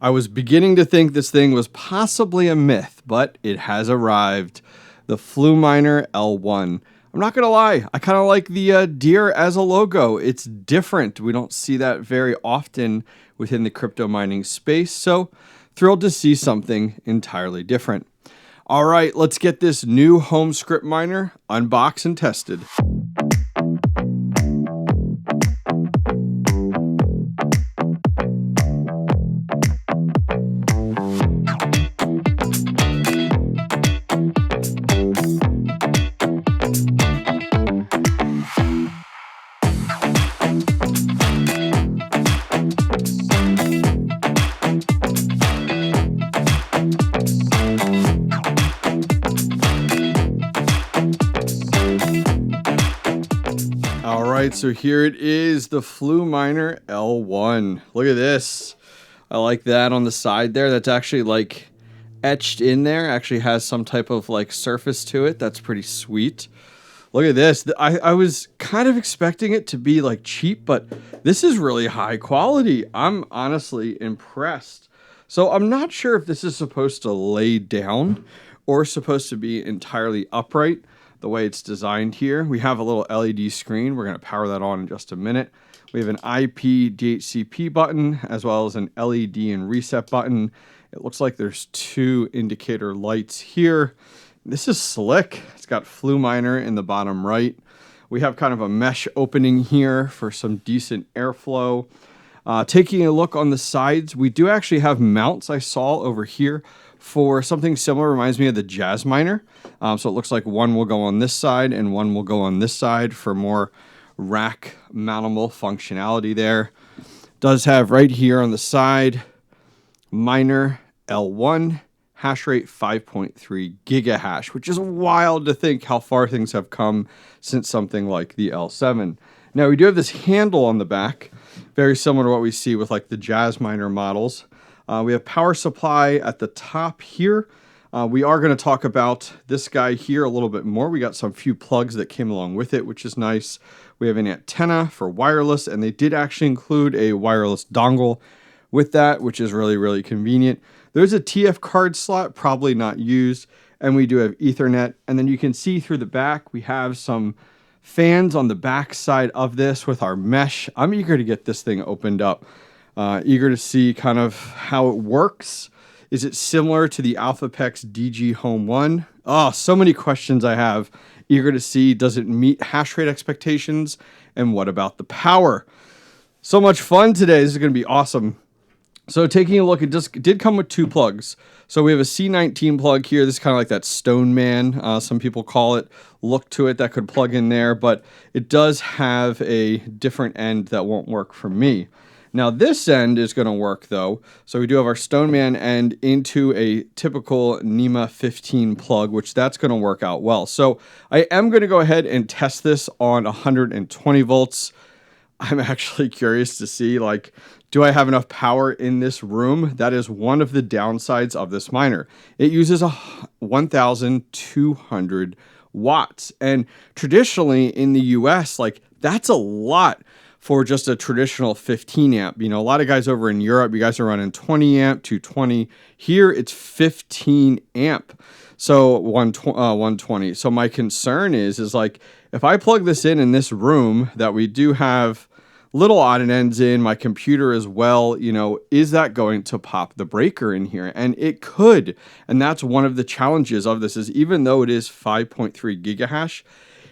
I was beginning to think this thing was possibly a myth, but it has arrived. The FluMiner L1. I'm not going to lie, I kind of like the deer as a logo. It's different. We don't see that very often within the crypto mining space, so thrilled to see something entirely different. All right, let's get this new home Scrypt miner unboxed and tested. All right, so here it is, the FluMiner L1. Look at this. I like that on the side there. That's actually like etched in there. Actually has some type of like surface to it. That's pretty sweet. Look at this. I was kind of expecting it to be like cheap, but this is really high quality. I'm honestly impressed. So I'm not sure if this is supposed to lay down or supposed to be entirely upright the way it's designed here. We have a little LED screen. We're going to power that on in just a minute. We have an IP DHCP button as well as an LED and reset button. It looks like there's two indicator lights here. This is slick. It's got FluMiner in the bottom right. We have kind of a mesh opening here for some decent airflow. Taking a look on the sides, we do actually have mounts I saw over here for something similar. Reminds me of the Jazz miner. So it looks like one will go on this side and one will go on this side for more rack mountable functionality there. Does have right here on the side, miner L1, hash rate 5.3 gigahash, which is wild to think how far things have come since something like the L7. Now we do have this handle on the back, very similar to what we see with like the Jazz miner models. We have power supply at the top here. We are going to talk about this guy here a little bit more. We got some few plugs that came along with it, which is nice. We have an antenna for wireless, and they did actually include a wireless dongle with that, which is really, really convenient. There's a TF card slot, probably not used, and we do have Ethernet. And then you can see through the back, we have some fans on the back side of this with our mesh. I'm eager to get this thing opened up. Eager to see kind of how it works. Is it similar to the AlphaPex DG Home 1? Oh, so many questions I have. Eager to see, does it meet hash rate expectations? And what about the power? So much fun today. This is going to be awesome. So taking a look, it just did come with two plugs. So we have a C19 plug here. This is kind of like that Stone Man, some people call it, look to it that could plug in there, but it does have a different end that won't work for me. Now this end is going to work though. So we do have our Stoneman end into a typical NEMA 15 plug, which that's going to work out well. So I am going to go ahead and test this on 120 volts. I'm actually curious to see, like, do I have enough power in this room? That is one of the downsides of this miner. It uses a 1,200 watts. And traditionally in the US, like, that's a lot for just a traditional 15 amp. You know, a lot of guys over in Europe, you guys are running 20 amp, 220. Here it's 15 amp. So 120. So my concern is like, if I plug this in this room that we do have little odd and ends in, my computer as well, you know, is that going to pop the breaker in here? And it could. And that's one of the challenges of this, is even though it is 5.3 gigahash,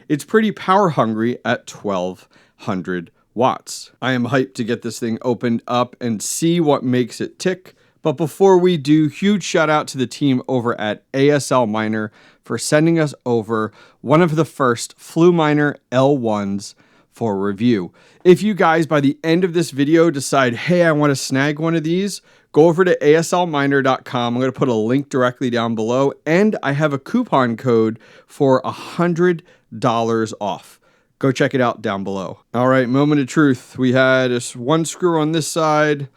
it's pretty power hungry at 1200 watts. I am hyped to get this thing opened up and see what makes it tick. But before we do, huge shout out to the team over at ASL Miner for sending us over one of the first FluMiner L1s for review. If you guys by the end of this video decide, hey, I want to snag one of these, go over to aslminer.com. I'm going to put a link directly down below, and I have a coupon code for $100 off. Go check it out down below. All right, moment of truth. We had just one screw on this side,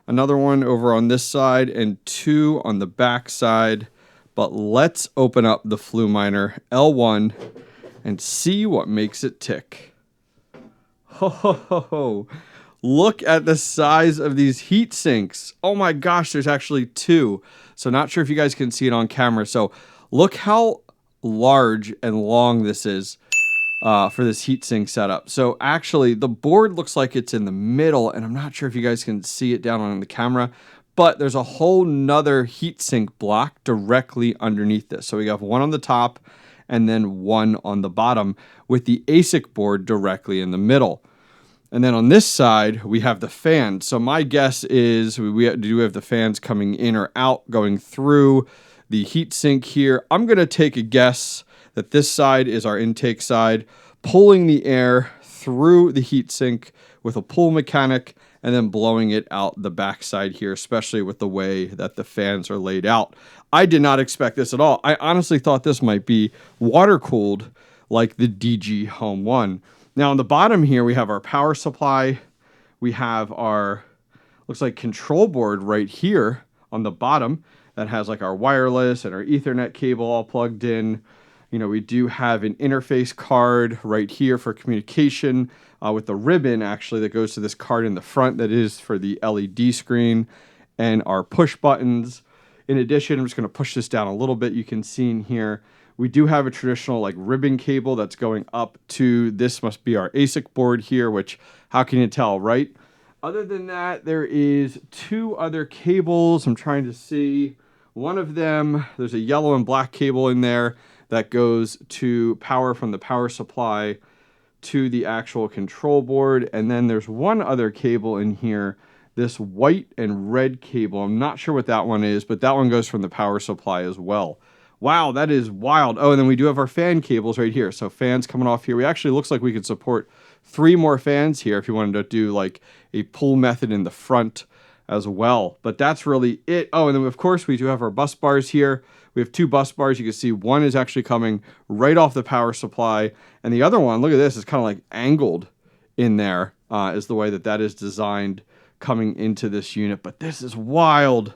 another one over on this side, and two on the back side. But let's open up the FluMiner L1 and see what makes it tick. Ho, ho, ho, ho. Look at the size of these heat sinks. Oh my gosh, there's actually two. So not sure if you guys can see it on camera. So look how large and long this is for this heatsink setup. So actually the board looks like it's in the middle, and I'm not sure if you guys can see it down on the camera, but there's a whole nother heatsink block directly underneath this. So we have one on the top and then one on the bottom with the ASIC board directly in the middle. And then on this side, we have the fan. So my guess is we do have the fans coming in or out, going through the heatsink here. I'm going to take a guess that this side is our intake side, pulling the air through the heatsink with a pull mechanic and then blowing it out the backside here, especially with the way that the fans are laid out. I did not expect this at all. I honestly thought this might be water cooled like the DG Home 1. Now on the bottom here, we have our power supply. We have our, looks like control board right here on the bottom that has like our wireless and our Ethernet cable all plugged in. You know, we do have an interface card right here for communication with the ribbon actually that goes to this card in the front that is for the LED screen, and our push buttons. In addition, I'm just going to push this down a little bit. You can see in here, we do have a traditional like ribbon cable that's going up to, this must be our ASIC board here, which how can you tell, right? Other than that, there is two other cables. I'm trying to see. One of them, there's a yellow and black cable in there that goes to power from the power supply to the actual control board. And then there's one other cable in here, this white and red cable. I'm not sure what that one is, but that one goes from the power supply as well. Wow, that is wild. Oh, and then we do have our fan cables right here. So fans coming off here. We actually, looks like we could support 3 more fans here if you wanted to do like a pull method in the front as well. But that's really it. Oh, and then of course we do have our bus bars here. We have 2 bus bars. You can see one is actually coming right off the power supply, and the other one, look at this, is kind of like angled in there, is the way that that is designed coming into this unit. But this is wild.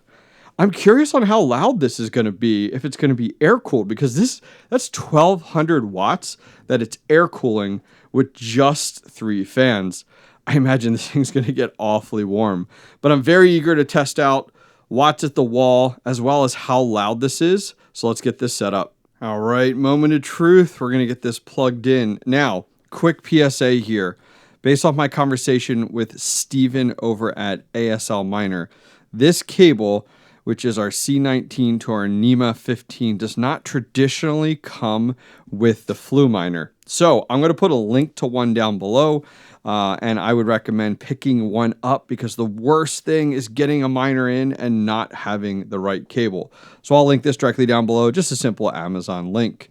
I'm curious on how loud this is going to be, if it's going to be air cooled, because that's 1200 watts that it's air cooling with just 3 fans. I imagine this thing's going to get awfully warm, but I'm very eager to test out watts at the wall as well as how loud this is. So let's get this set up. All right, moment of truth. We're going to get this plugged in. Now, quick PSA here. Based off my conversation with Steven over at ASL Miner, this cable, which is our C19 to our NEMA 15, does not traditionally come with the FluMiner. So I'm going to put a link to one down below, and I would recommend picking one up because the worst thing is getting a miner in and not having the right cable. So I'll link this directly down below, just a simple Amazon link.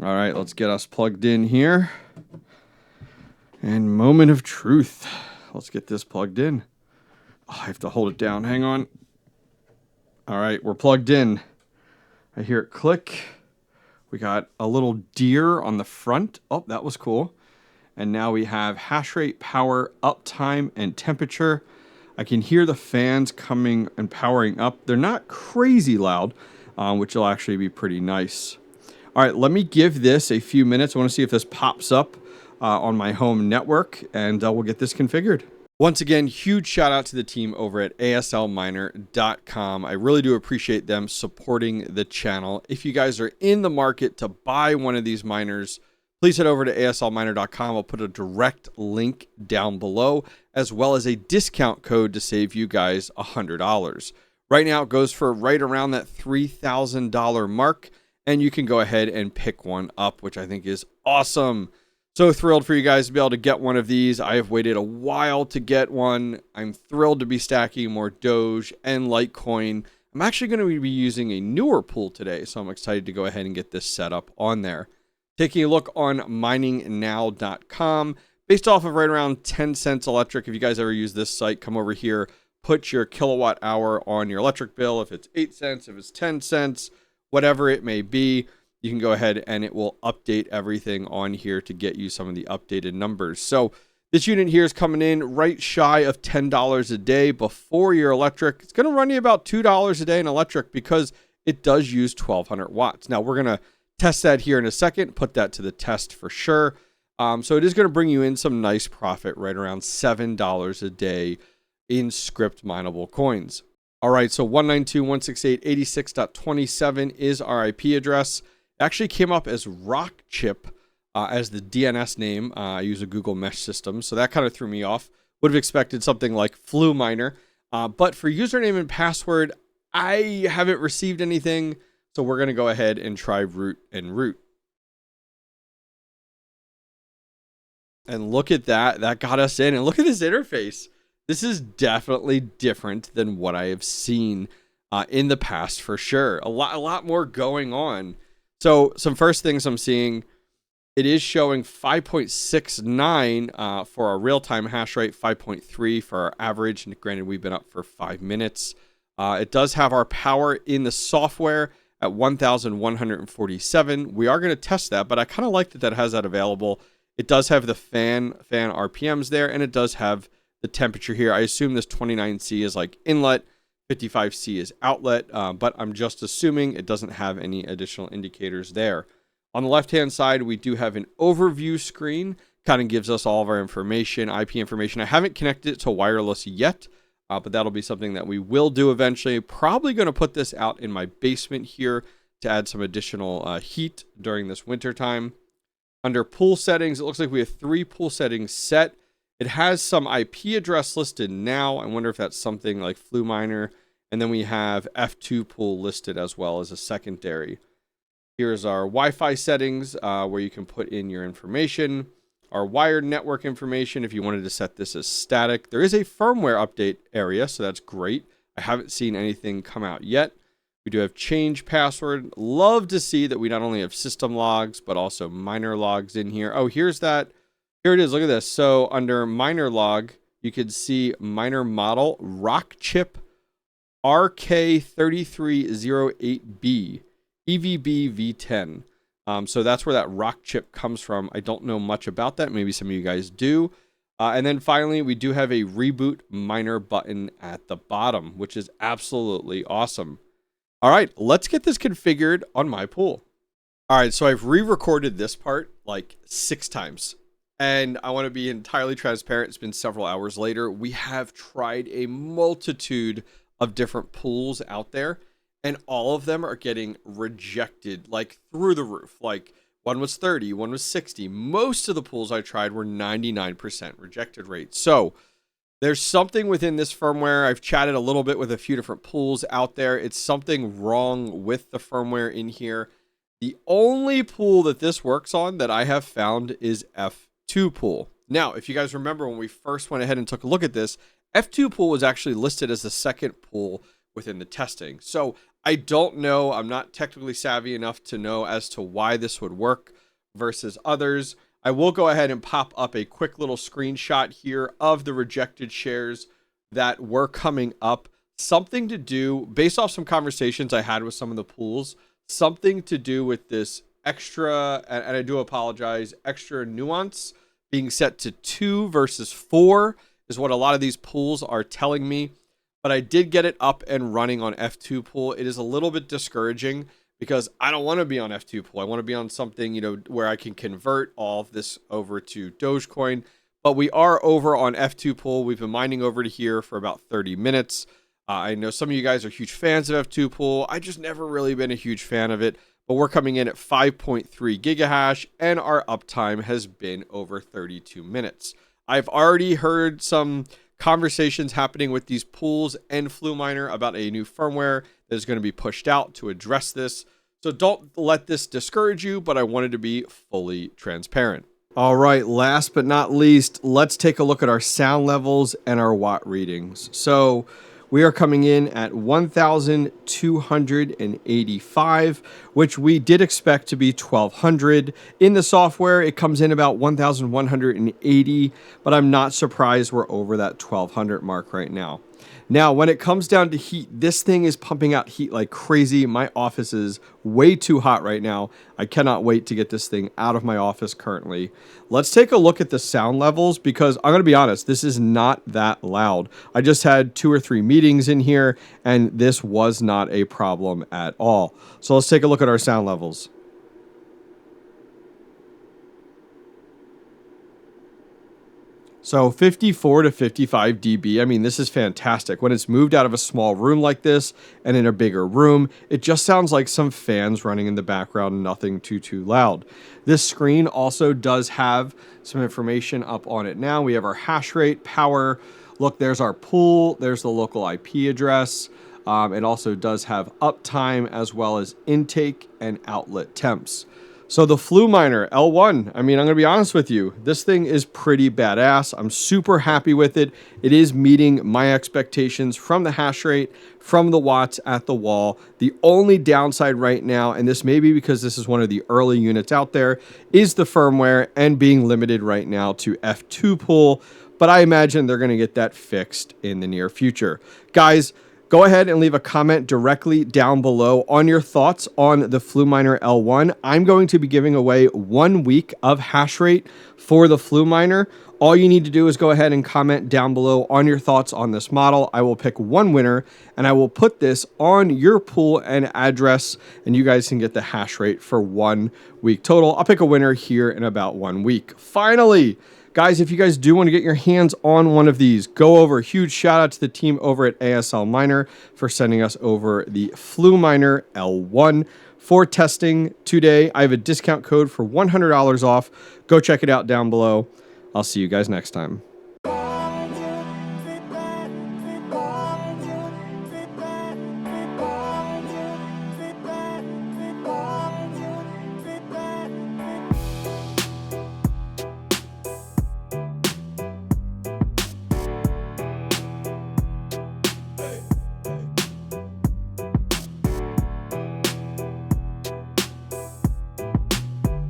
All right, let's get us plugged in here. And moment of truth. Let's get this plugged in. Oh, I have to hold it down. Hang on. All right, we're plugged in. I hear it click. We got a little deer on the front. Oh, that was cool. And now we have hash rate, power, uptime, and temperature. I can hear the fans coming and powering up. They're not crazy loud, which will actually be pretty nice. All right, let me give this a few minutes. I want to see if this pops up on my home network, and we'll get this configured. Once again, huge shout out to the team over at aslminer.com. I really do appreciate them supporting the channel. If you guys are in the market to buy one of these miners, please head over to aslminer.com. I'll put a direct link down below, as well as a discount code to save you guys $100. Right now, it goes for right around that $3,000 mark, and you can go ahead and pick one up, which I think is awesome. So thrilled for you guys to be able to get one of these. I have waited a while to get one. I'm thrilled to be stacking more Doge and Litecoin. I'm actually going to be using a newer pool today, so I'm excited to go ahead and get this set up on there. Taking a look on miningnow.com, based off of right around 10 cents electric. If you guys ever use this site, come over here, put your kilowatt hour on your electric bill. If it's 8 cents, if it's 10 cents, whatever it may be, you can go ahead and it will update everything on here to get you some of the updated numbers. So this unit here is coming in right shy of $10 a day before your electric. It's going to run you about $2 a day in electric because it does use 1200 watts. Now we're going to test that here in a second, put that to the test for sure. So it is going to bring you in some nice profit, right around $7 a day in Scrypt mineable coins. All right, so 192.168.86.27 is our IP address. It actually came up as Rockchip as the DNS name. I use a Google mesh system, so that kind of threw me off. Would have expected something like FluMiner. But for username and password, I haven't received anything, so we're going to go ahead and try root and root. And look at that. That got us in. And look at this interface. This is definitely different than what I have seen in the past for sure. A lot more going on. So some first things I'm seeing, it is showing 5.69 for our real-time hash rate, 5.3 for our average. And granted, we've been up for 5 minutes. It does have our power in the software at 1,147. We are going to test that, but I kind of like that has that available. It does have the fan RPMs there, and it does have the temperature here. I assume this 29C is like inlet, 55C is outlet, but I'm just assuming it doesn't have any additional indicators there. On the left-hand side, we do have an overview screen. Kind of gives us all of our information, IP information. I haven't connected it to wireless yet, but that'll be something that we will do eventually. Probably going to put this out in my basement here to add some additional heat during this winter time. Under pool settings, it looks like we have 3 pool settings set. It has some IP address listed now. I wonder if that's something like FluMiner. And then we have F2 pool listed as well as a secondary. Here's our Wi-Fi settings where you can put in your information. Our wired network information if you wanted to set this as static. There is a firmware update area, so that's great. I haven't seen anything come out yet. We do have change password. Love to see that we not only have system logs, but also miner logs in here. Oh, here's that. Here it is. Look at this. So under miner log, you can see miner model Rockchip �RK3308B EVB V10. So that's where that Rockchip comes from. I don't know much about that. Maybe some of you guys do. And then finally, we do have a reboot miner button at the bottom, which is absolutely awesome. All right, let's get this configured on my pool. All right, so I've re-recorded this part like 6 times. And I want to be entirely transparent. It's been several hours later. We have tried a multitude of different pools out there, and all of them are getting rejected like through the roof. Like one was 30, one was 60. Most of the pools I tried were 99% rejected rate. So there's something within this firmware. I've chatted a little bit with a few different pools out there. It's something wrong with the firmware in here. The only pool that this works on that I have found is F2 pool. Now, if you guys remember when we first went ahead and took a look at this, F2 pool was actually listed as the second pool within the testing. So I don't know. I'm not technically savvy enough to know as to why this would work versus others. I will go ahead and pop up a quick little screenshot here of the rejected shares that were coming up. Something to do, based off some conversations I had with some of the pools, something to do with this extra, and I do apologize, extra nuance being set to 2 versus 4 is what a lot of these pools are telling me. But I did get it up and running on F2 pool. It is a little bit discouraging because I don't want to be on F2 pool. I want to be on something, where I can convert all of this over to Dogecoin. But we are over on F2 pool. We've been mining over to here for about 30 minutes. I know some of you guys are huge fans of F2 pool. I just never really been a huge fan of it. But we're coming in at 5.3 gigahash, and our uptime has been over 32 minutes. I've already heard some conversations happening with these pools and FluMiner about a new firmware that is going to be pushed out to address this. So don't let this discourage you, but I wanted to be fully transparent. All right, last but not least, let's take a look at our sound levels and our watt readings. So we are coming in at 1,285, which we did expect to be 1,200. In the software, it comes in about 1,180, but I'm not surprised we're over that 1,200 mark right now. Now, when it comes down to heat, this thing is pumping out heat like crazy. My office is way too hot right now. I cannot wait to get this thing out of my office currently. Let's take a look at the sound levels because I'm going to be honest, this is not that loud. I just had 2 or 3 meetings in here and this was not a problem at all. So let's take a look at our sound levels. So 54 to 55 dB, I mean, this is fantastic. When it's moved out of a small room like this and in a bigger room, it just sounds like some fans running in the background, nothing too loud. This screen also does have some information up on it now. We have our hash rate, power. Look, there's our pool. There's the local IP address. It also does have uptime as well as intake and outlet temps. So the FluMiner L1, I mean, I'm going to be honest with you, this thing is pretty badass. I'm super happy with it. It is meeting my expectations from the hash rate, from the watts at the wall. The only downside right now, and this may be because this is one of the early units out there, is the firmware and being limited right now to F2 pool. But I imagine they're going to get that fixed in the near future. Guys, go ahead and leave a comment directly down below on your thoughts on the FluMiner L1. I'm going to be giving away 1 week of hash rate for the FluMiner. All you need to do is go ahead and comment down below on your thoughts on this model. I will pick one winner and I will put this on your pool and address, and you guys can get the hash rate for 1 week total. I'll pick a winner here in about 1 week. Finally, guys, if you guys do want to get your hands on one of these, go over. Huge shout out to the team over at ASL Miner for sending us over the FluMiner L1 for testing today. I have a discount code for $100 off. Go check it out down below. I'll see you guys next time.